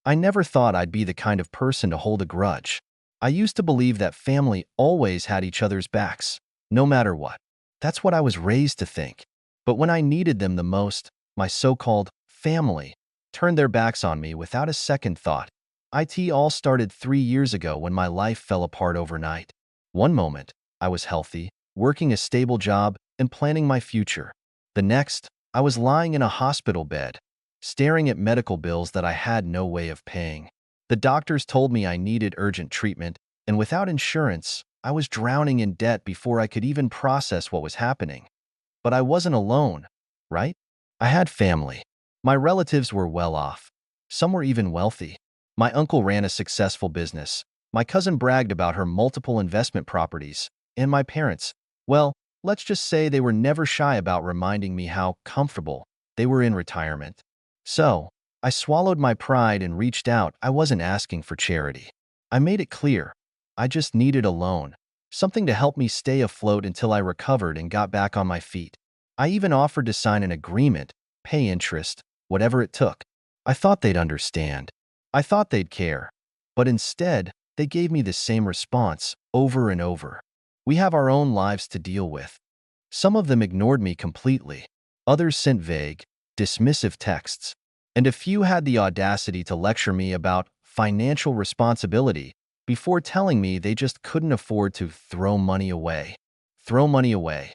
I never thought I'd be the kind of person to hold a grudge. I used to believe that family always had each other's backs, no matter what. That's what I was raised to think. But when I needed them the most, my so-called family turned their backs on me without a second thought. It all started 3 years ago when my life fell apart overnight. One moment, I was healthy, working a stable job, and planning my future. The next, I was lying in a hospital bed, staring at medical bills that I had no way of paying. The doctors told me I needed urgent treatment, and without insurance, I was drowning in debt before I could even process what was happening. But I wasn't alone, right? I had family. My relatives were well off. Some were even wealthy. My uncle ran a successful business. My cousin bragged about her multiple investment properties. And my parents, well, let's just say they were never shy about reminding me how comfortable they were in retirement. So, I swallowed my pride and reached out. I wasn't asking for charity. I made it clear. I just needed a loan, something to help me stay afloat until I recovered and got back on my feet. I even offered to sign an agreement, pay interest, whatever it took. I thought they'd understand. I thought they'd care. But instead, they gave me the same response over and over. We have our own lives to deal with. Some of them ignored me completely. Others sent vague, dismissive texts. And a few had the audacity to lecture me about financial responsibility before telling me they just couldn't afford to throw money away. Throw money away.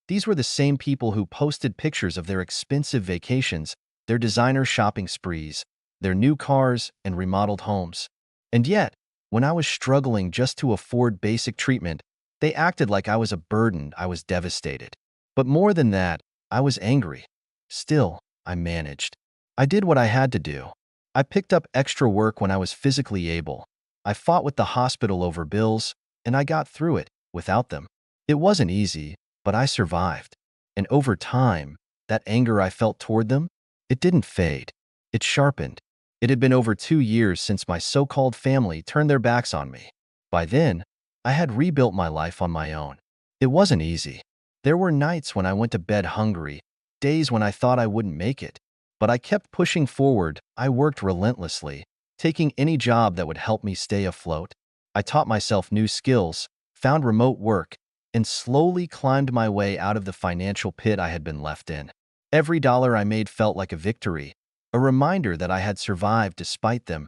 These were the same people who posted pictures of their expensive vacations, their designer shopping sprees, their new cars and remodeled homes. And yet, when I was struggling just to afford basic treatment, they acted like I was a burden. I was devastated. But more than that, I was angry. Still, I managed. I did what I had to do. I picked up extra work when I was physically able. I fought with the hospital over bills, and I got through it without them. It wasn't easy, but I survived. And over time, that anger I felt toward them, it didn't fade. It sharpened. It had been over 2 years since my so-called family turned their backs on me. By then, I had rebuilt my life on my own. It wasn't easy. There were nights when I went to bed hungry, days when I thought I wouldn't make it. But I kept pushing forward. I worked relentlessly, taking any job that would help me stay afloat. I taught myself new skills, found remote work, and slowly climbed my way out of the financial pit I had been left in. Every dollar I made felt like a victory, a reminder that I had survived despite them.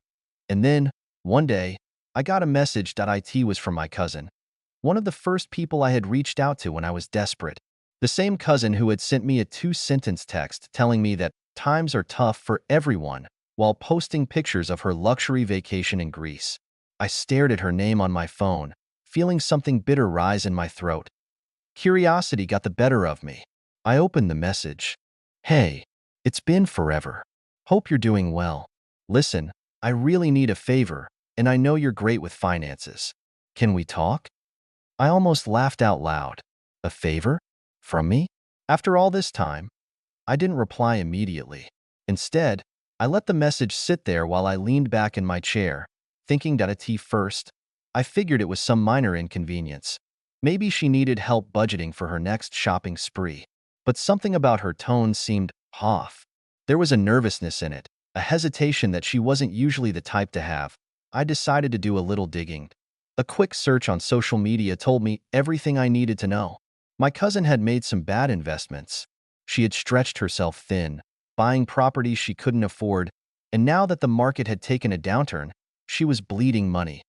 And then, one day, I got a message that it was from my cousin, one of the first people I had reached out to when I was desperate. The same cousin who had sent me a 2-sentence text telling me that times are tough for everyone while posting pictures of her luxury vacation in Greece. I stared at her name on my phone, feeling something bitter rise in my throat. Curiosity got the better of me. I opened the message. Hey, it's been forever. Hope you're doing well. Listen, I really need a favor, and I know you're great with finances. Can we talk? I almost laughed out loud. A favor? From me? After all this time? I didn't reply immediately. Instead, I let the message sit there while I leaned back in my chair, thinking that a tea first. I figured it was some minor inconvenience. Maybe she needed help budgeting for her next shopping spree. But something about her tone seemed off. There was a nervousness in it, a hesitation that she wasn't usually the type to have. I decided to do a little digging. A quick search on social media told me everything I needed to know. My cousin had made some bad investments. She had stretched herself thin, buying properties she couldn't afford, and now that the market had taken a downturn, she was bleeding money.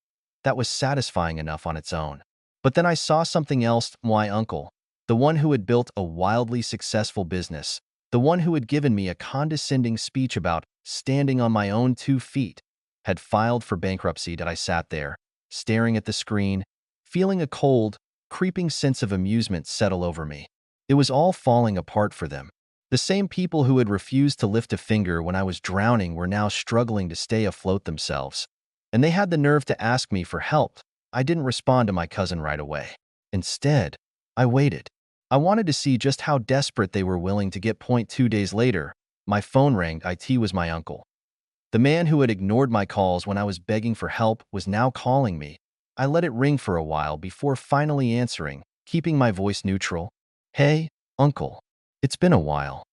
That was satisfying enough on its own. But then I saw something else. My uncle, the one who had built a wildly successful business, the one who had given me a condescending speech about standing on my own 2 feet, had filed for bankruptcy. That I sat there, staring at the screen, feeling a cold, creeping sense of amusement settle over me. It was all falling apart for them. The same people who had refused to lift a finger when I was drowning were now struggling to stay afloat themselves. And they had the nerve to ask me for help. I didn't respond to my cousin right away. Instead, I waited. I wanted to see just how desperate they were willing to get. 2 days later, my phone rang. It was my uncle. The man who had ignored my calls when I was begging for help was now calling me. I let it ring for a while before finally answering, keeping my voice neutral. Hey, uncle. It's been a while.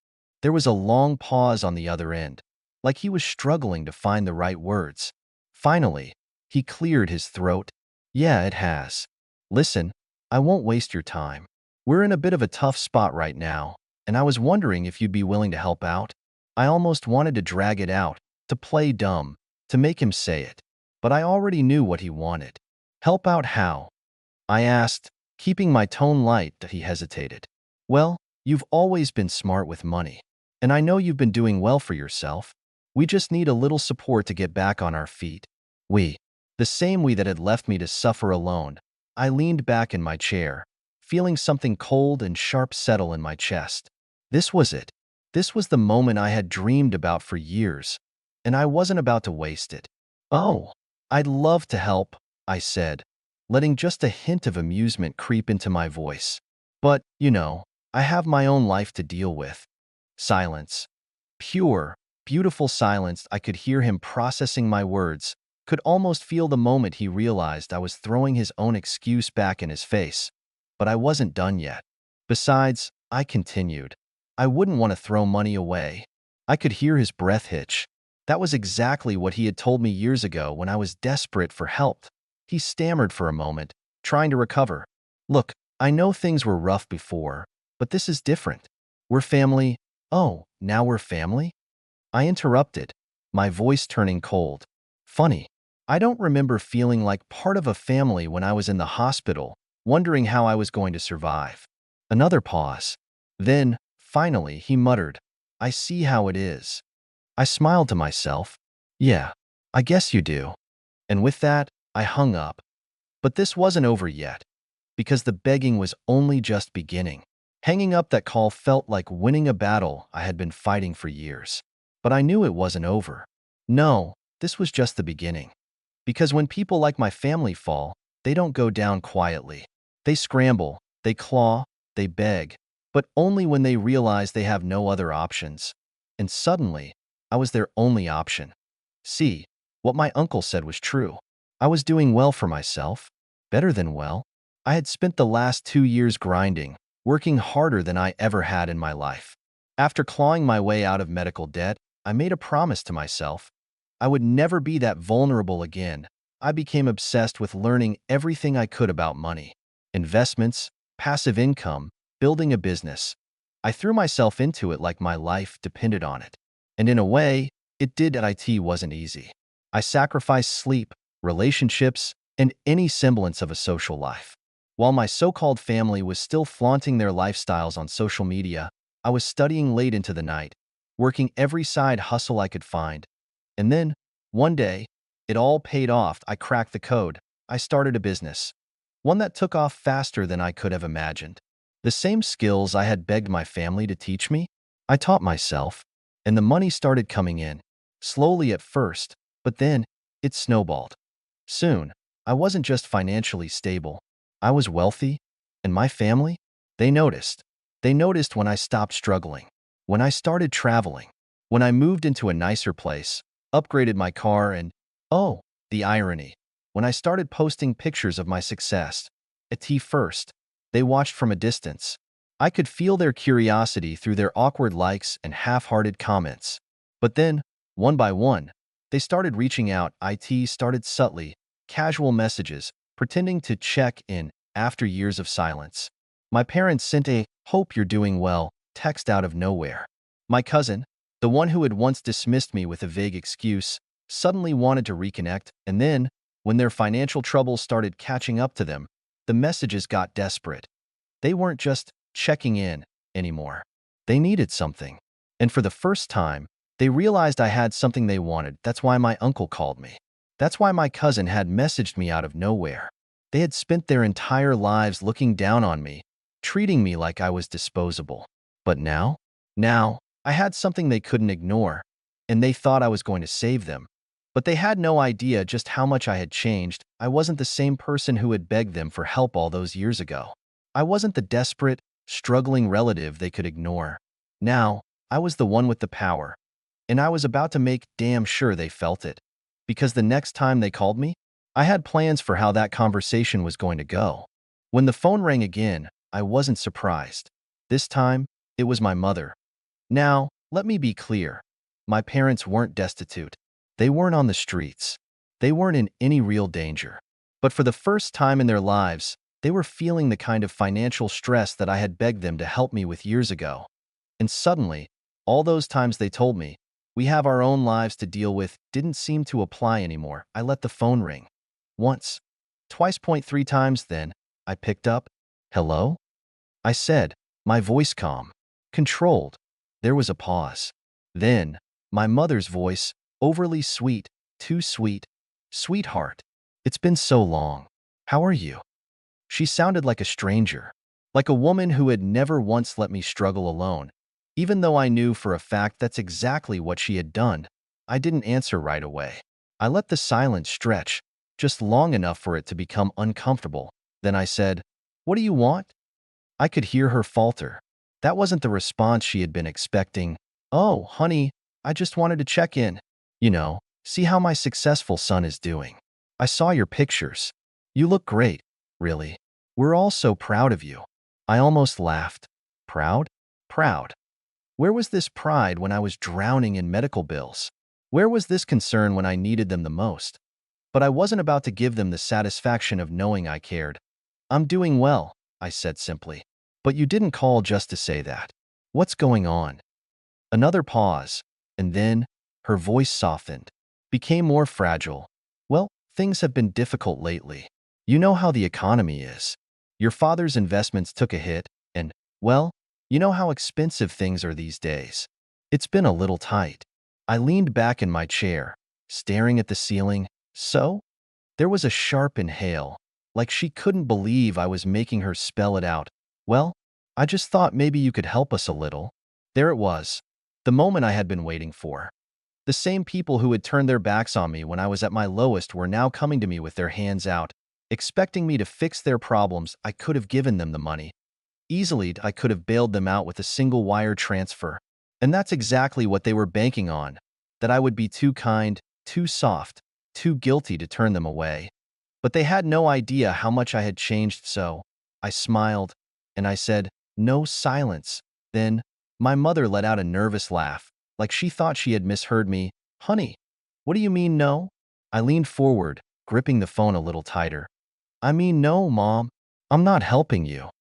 There was a long pause on the other end. like he was struggling to find the right words. Finally, he cleared his throat. Yeah, it has. Listen, I won't waste your time. We're in a bit of a tough spot right now, and I was wondering if you'd be willing to help out. I almost wanted to drag it out, to play dumb, to make him say it. But I already knew what he wanted. Help out how? I asked, keeping my tone light. He hesitated. Well, you've always been smart with money, and I know you've been doing well for yourself. We just need a little support to get back on our feet. We, the same we that had left me to suffer alone. I leaned back in my chair, feeling something cold and sharp settle in my chest. This was it. This was the moment I had dreamed about for years, and I wasn't about to waste it. Oh, I'd love to help, I said, letting just a hint of amusement creep into my voice. But, I have my own life to deal with. Silence. Pure, beautiful silence. I could hear him processing my words, could almost feel the moment he realized I was throwing his own excuse back in his face. But I wasn't done yet. Besides, I continued, I wouldn't want to throw money away. I could hear his breath hitch. That was exactly what he had told me years ago when I was desperate for help. He stammered for a moment, trying to recover. Look, I know things were rough before, but this is different. We're family. Oh, now we're family? I interrupted, my voice turning cold. Funny, I don't remember feeling like part of a family when I was in the hospital, wondering how I was going to survive. Another pause. Then, finally, he muttered, I see how it is. I smiled to myself. Yeah, I guess you do. And with that, I hung up. But this wasn't over yet, because the begging was only just beginning. Hanging up that call felt like winning a battle I had been fighting for years. But I knew it wasn't over. No, this was just the beginning. Because when people like my family fall, they don't go down quietly. They scramble, they claw, they beg, but only when they realize they have no other options. And suddenly, I was their only option. See, what my uncle said was true. I was doing well for myself, better than well. I had spent the last 2 years grinding, working harder than I ever had in my life. After clawing my way out of medical debt, I made a promise to myself. I would never be that vulnerable again. I became obsessed with learning everything I could about money, investments, passive income, building a business. I threw myself into it like my life depended on it. And in a way, it did. It wasn't easy. I sacrificed sleep, relationships, and any semblance of a social life. While my so-called family was still flaunting their lifestyles on social media, I was studying late into the night, working every side hustle I could find. And then, one day, it all paid off. I cracked the code. I started a business. One that took off faster than I could have imagined. The same skills I had begged my family to teach me, I taught myself, and the money started coming in. Slowly at first, but then, it snowballed. Soon, I wasn't just financially stable. I was wealthy, and my family, they noticed. They noticed when I stopped struggling, when I started traveling, when I moved into a nicer place, upgraded my car, and, oh, the irony, when I started posting pictures of my success. At first, they watched from a distance. I could feel their curiosity through their awkward likes and half-hearted comments. But then, one by one, they started reaching out. It started subtly, casual messages, pretending to check in after years of silence. My parents sent a "hope you're doing well" text out of nowhere. My cousin, the one who had once dismissed me with a vague excuse, suddenly wanted to reconnect, and then, when their financial troubles started catching up to them, the messages got desperate. They weren't just checking in anymore. They needed something. And for the first time, they realized I had something they wanted. That's why my uncle called me. That's why my cousin had messaged me out of nowhere. They had spent their entire lives looking down on me, treating me like I was disposable. But now, I had something they couldn't ignore, and they thought I was going to save them. But they had no idea just how much I had changed. I wasn't the same person who had begged them for help all those years ago. I wasn't the desperate, struggling relative they could ignore. Now, I was the one with the power. And I was about to make damn sure they felt it. Because the next time they called me, I had plans for how that conversation was going to go. When the phone rang again, I wasn't surprised. This time, it was my mother. Now, let me be clear. My parents weren't destitute. They weren't on the streets. They weren't in any real danger. But for the first time in their lives, they were feeling the kind of financial stress that I had begged them to help me with years ago. And suddenly, all those times they told me, "We have our own lives to deal with," didn't seem to apply anymore. I let the phone ring. Once, twice, three times, then I picked up. "Hello?" I said, my voice calm, controlled. There was a pause. Then, my mother's voice, overly sweet, too sweet. "Sweetheart, it's been so long. How are you?" She sounded like a stranger, like a woman who had never once let me struggle alone. Even though I knew for a fact that's exactly what she had done, I didn't answer right away. I let the silence stretch, just long enough for it to become uncomfortable. Then I said, "What do you want?" I could hear her falter. That wasn't the response she had been expecting. "Oh, honey, I just wanted to check in. See how my successful son is doing. I saw your pictures. You look great, really. We're all so proud of you." I almost laughed. Proud? Proud. Where was this pride when I was drowning in medical bills? Where was this concern when I needed them the most? But I wasn't about to give them the satisfaction of knowing I cared. "I'm doing well," I said simply. "But you didn't call just to say that. What's going on?" Another pause, and then her voice softened, became more fragile. "Well, things have been difficult lately. You know how the economy is. Your father's investments took a hit, and, well, you know how expensive things are these days. It's been a little tight." I leaned back in my chair, staring at the ceiling. "So?" There was a sharp inhale, like she couldn't believe I was making her spell it out. "Well, I just thought maybe you could help us a little." There it was, the moment I had been waiting for. The same people who had turned their backs on me when I was at my lowest were now coming to me with their hands out, expecting me to fix their problems. I could have given them the money. Easily, I could have bailed them out with a single wire transfer. And that's exactly what they were banking on, that I would be too kind, too soft, too guilty to turn them away. But they had no idea how much I had changed, so I smiled, and I said, "No." Silence. Then, my mother let out a nervous laugh, like she thought she had misheard me. "Honey, what do you mean, no?" I leaned forward, gripping the phone a little tighter. "I mean, no, Mom. I'm not helping you."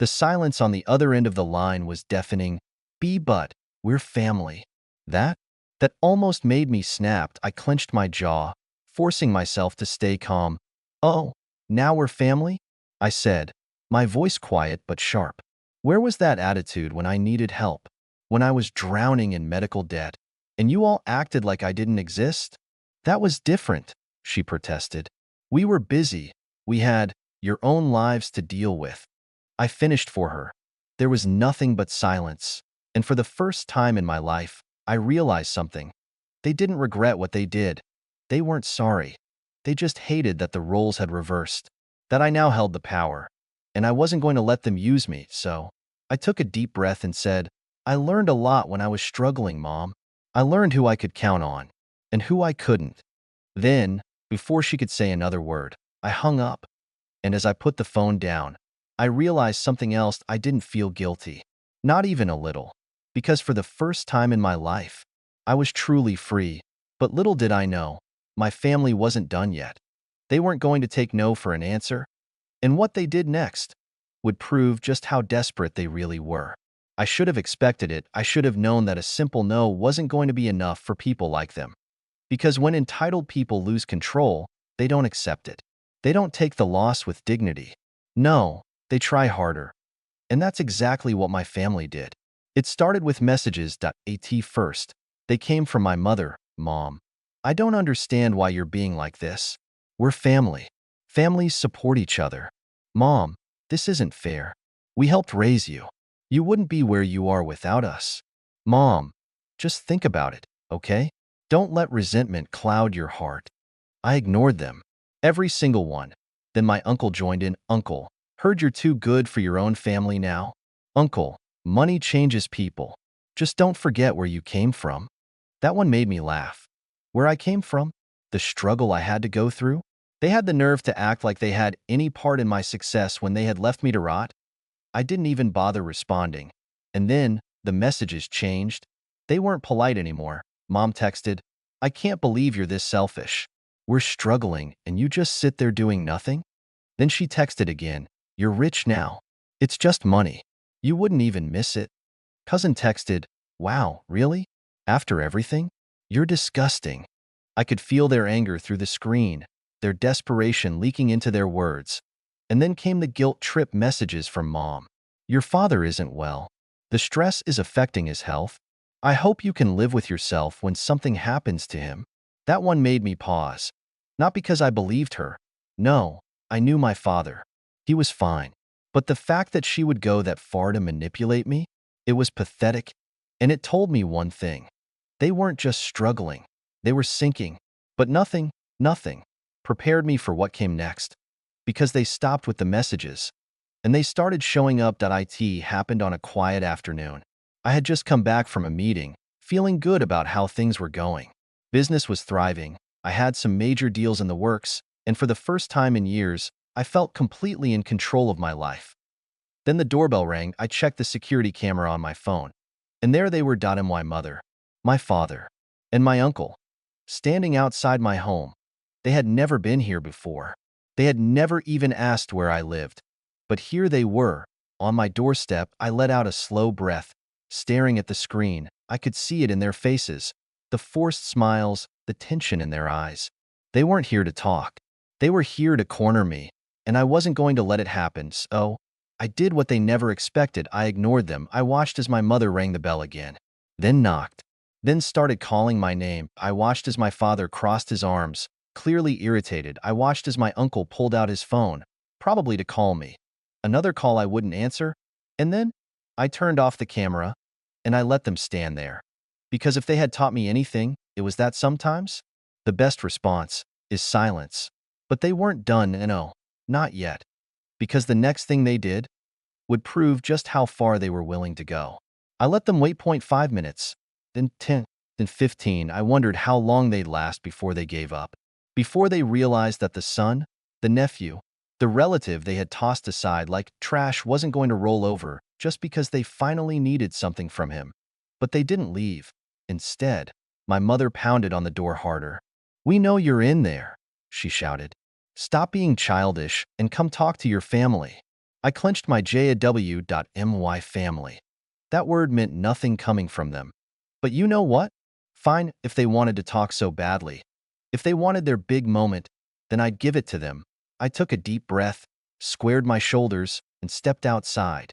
The silence on the other end of the line was deafening. But we're family." That? That almost made me snap. I clenched my jaw, forcing myself to stay calm. "Oh, now we're family?" I said, my voice quiet but sharp. Where was that attitude when I needed help? When I was drowning in medical debt, and you all acted like I didn't exist? "That was different," she protested. "We were busy. We had your own lives to deal with." I finished for her. There was nothing but silence, and for the first time in my life, I realized something. They didn't regret what they did. They weren't sorry. They just hated that the roles had reversed, that I now held the power, and I wasn't going to let them use me, so I took a deep breath and said, "I learned a lot when I was struggling, Mom. I learned who I could count on, and who I couldn't." Then, before she could say another word, I hung up, and as I put the phone down, I realized something else. I didn't feel guilty. Not even a little. Because for the first time in my life, I was truly free. But little did I know, my family wasn't done yet. They weren't going to take no for an answer. And what they did next would prove just how desperate they really were. I should have expected it. I should have known that a simple no wasn't going to be enough for people like them. Because when entitled people lose control, they don't accept it. They don't take the loss with dignity. No, they try harder. And that's exactly what my family did. It started with messages.at first. They came from my mother. "Mom, I don't understand why you're being like this. We're family. Families support each other. Mom, this isn't fair. We helped raise you. You wouldn't be where you are without us. Mom, just think about it, okay? Don't let resentment cloud your heart." I ignored them. Every single one. Then my uncle joined in. "Uncle, heard you're too good for your own family now? Uncle, money changes people. Just don't forget where you came from." That one made me laugh. Where I came from? The struggle I had to go through? They had the nerve to act like they had any part in my success when they had left me to rot. I didn't even bother responding. And then, the messages changed. They weren't polite anymore. Mom texted, I can't believe you're this selfish. We're struggling and you just sit there doing nothing? Then she texted again, you're rich now. It's just money. You wouldn't even miss it. Cousin texted, wow, really? After everything? You're disgusting. I could feel their anger through the screen, their desperation leaking into their words. And then came the guilt trip messages from Mom. Your father isn't well. The stress is affecting his health. I hope you can live with yourself when something happens to him. That one made me pause. Not because I believed her. No, I knew my father. He was fine. But the fact that she would go that far to manipulate me, it was pathetic. And it told me one thing. They weren't just struggling. They were sinking. But nothing prepared me for what came next. Because they stopped with the messages. And they started showing up. It happened on a quiet afternoon. I had just come back from a meeting, feeling good about how things were going. Business was thriving. I had some major deals in the works, and for the first time in years, I felt completely in control of my life. Then the doorbell rang. I checked the security camera on my phone, and there they were. My mother, my father, and my uncle, standing outside my home. They had never been here before. They had never even asked where I lived. But here they were, on my doorstep. I let out a slow breath, staring at the screen. I could see it in their faces, the forced smiles, the tension in their eyes. They weren't here to talk. They were here to corner me, and I wasn't going to let it happen, so I did what they never expected. I ignored them. I watched as my mother rang the bell again, then knocked, then started calling my name. I watched as my father crossed his arms, clearly irritated. I watched as my uncle pulled out his phone, probably to call me. Another call I wouldn't answer, and then I turned off the camera, and I let them stand there. Because if they had taught me anything, it was that sometimes the best response is silence. But they weren't done, no, not yet. Because the next thing they did would prove just how far they were willing to go. I let them wait 0.5 minutes, then 10, then 15. I wondered how long they'd last before they gave up. Before they realized that the son, the nephew, the relative they had tossed aside like trash wasn't going to roll over just because they finally needed something from him. But they didn't leave. Instead, my mother pounded on the door harder. We know you're in there, she shouted. Stop being childish and come talk to your family. I clenched my jaw.my family. That word meant nothing coming from them. But you know what? Fine, if they wanted to talk so badly. If they wanted their big moment, then I'd give it to them. I took a deep breath, squared my shoulders, and stepped outside.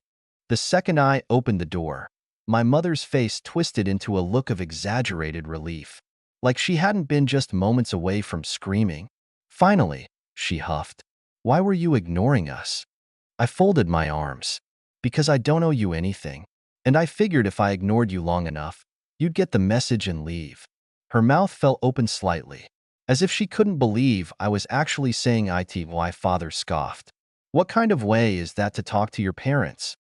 The second I opened the door, my mother's face twisted into a look of exaggerated relief, like she hadn't been just moments away from screaming. Finally, she huffed. Why were you ignoring us? I folded my arms. Because I don't owe you anything. And I figured if I ignored you long enough, you'd get the message and leave. Her mouth fell open slightly, as if she couldn't believe I was actually saying it. My father scoffed. What kind of way is that to talk to your parents?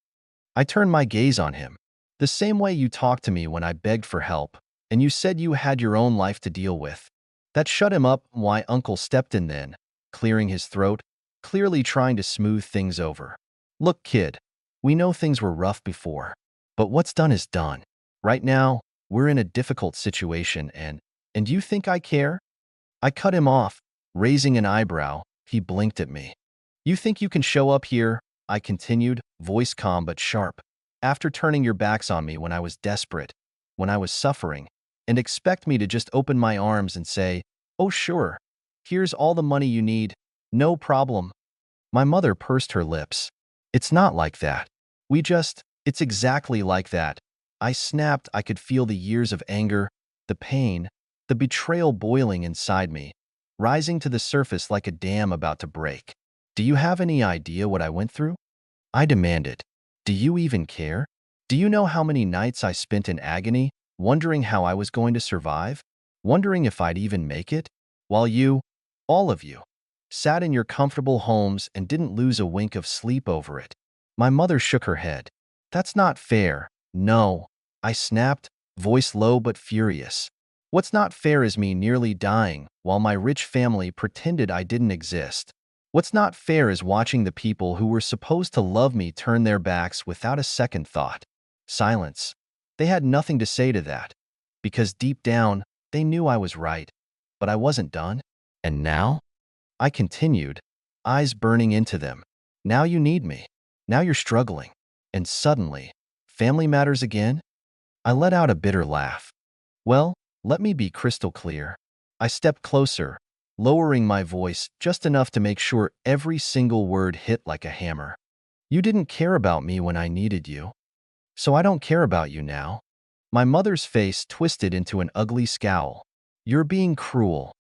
I turned my gaze on him. The same way you talked to me when I begged for help, and you said you had your own life to deal with. That shut him up. My uncle stepped in then, clearing his throat, clearly trying to smooth things over. Look, kid, we know things were rough before, but what's done is done. Right now, we're in a difficult situation and you think I care? I cut him off, raising an eyebrow. He blinked at me. You think you can show up here? I continued, voice calm but sharp, after turning your backs on me when I was desperate, when I was suffering, and expect me to just open my arms and say, oh sure, here's all the money you need, no problem. My mother pursed her lips. It's not like that. It's exactly like that. I snapped. I could feel the years of anger, the pain, the betrayal boiling inside me, rising to the surface like a dam about to break. Do you have any idea what I went through? I demanded. Do you even care? Do you know how many nights I spent in agony, wondering how I was going to survive? Wondering if I'd even make it? While you, all of you, sat in your comfortable homes and didn't lose a wink of sleep over it. My mother shook her head. That's not fair. No, I snapped, voice low but furious. What's not fair is me nearly dying while my rich family pretended I didn't exist. What's not fair is watching the people who were supposed to love me turn their backs without a second thought. Silence. They had nothing to say to that. because deep down, they knew I was right. But I wasn't done. And now? I continued, eyes burning into them. Now you need me. Now you're struggling. And suddenly, family matters again? I let out a bitter laugh. Well, let me be crystal clear. I stepped closer, lowering my voice just enough to make sure every single word hit like a hammer. You didn't care about me when I needed you, so I don't care about you now. My mother's face twisted into an ugly scowl. You're being cruel.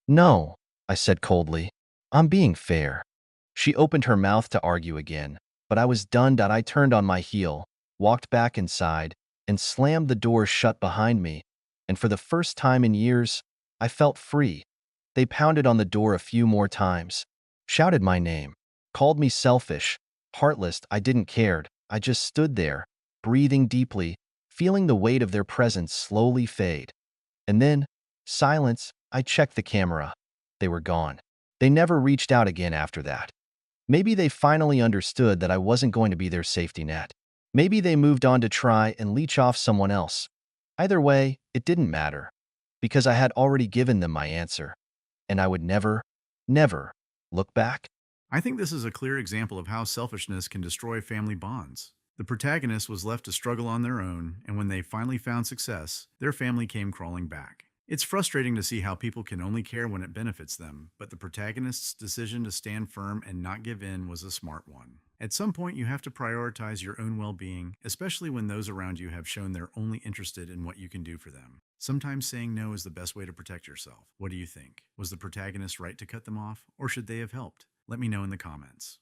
No, I said coldly. I'm being fair. She opened her mouth to argue again, but I was done. I turned on my heel, walked back inside, and slammed the door shut behind me. And for the first time in years, I felt free. They pounded on the door a few more times, shouted my name, called me selfish, heartless. I didn't care. I just stood there, breathing deeply, feeling the weight of their presence slowly fade. And then, silence. I checked the camera. They were gone. They never reached out again after that. Maybe they finally understood that I wasn't going to be their safety net. Maybe they moved on to try and leech off someone else. Either way, it didn't matter, because I had already given them my answer, and I would never, never look back. I think this is a clear example of how selfishness can destroy family bonds. The protagonist was left to struggle on their own, and when they finally found success, their family came crawling back. It's frustrating to see how people can only care when it benefits them, but the protagonist's decision to stand firm and not give in was a smart one. At some point, you have to prioritize your own well being, especially when those around you have shown they're only interested in what you can do for them. Sometimes saying no is the best way to protect yourself. What do you think? Was the protagonist right to cut them off, or should they have helped? Let me know in the comments.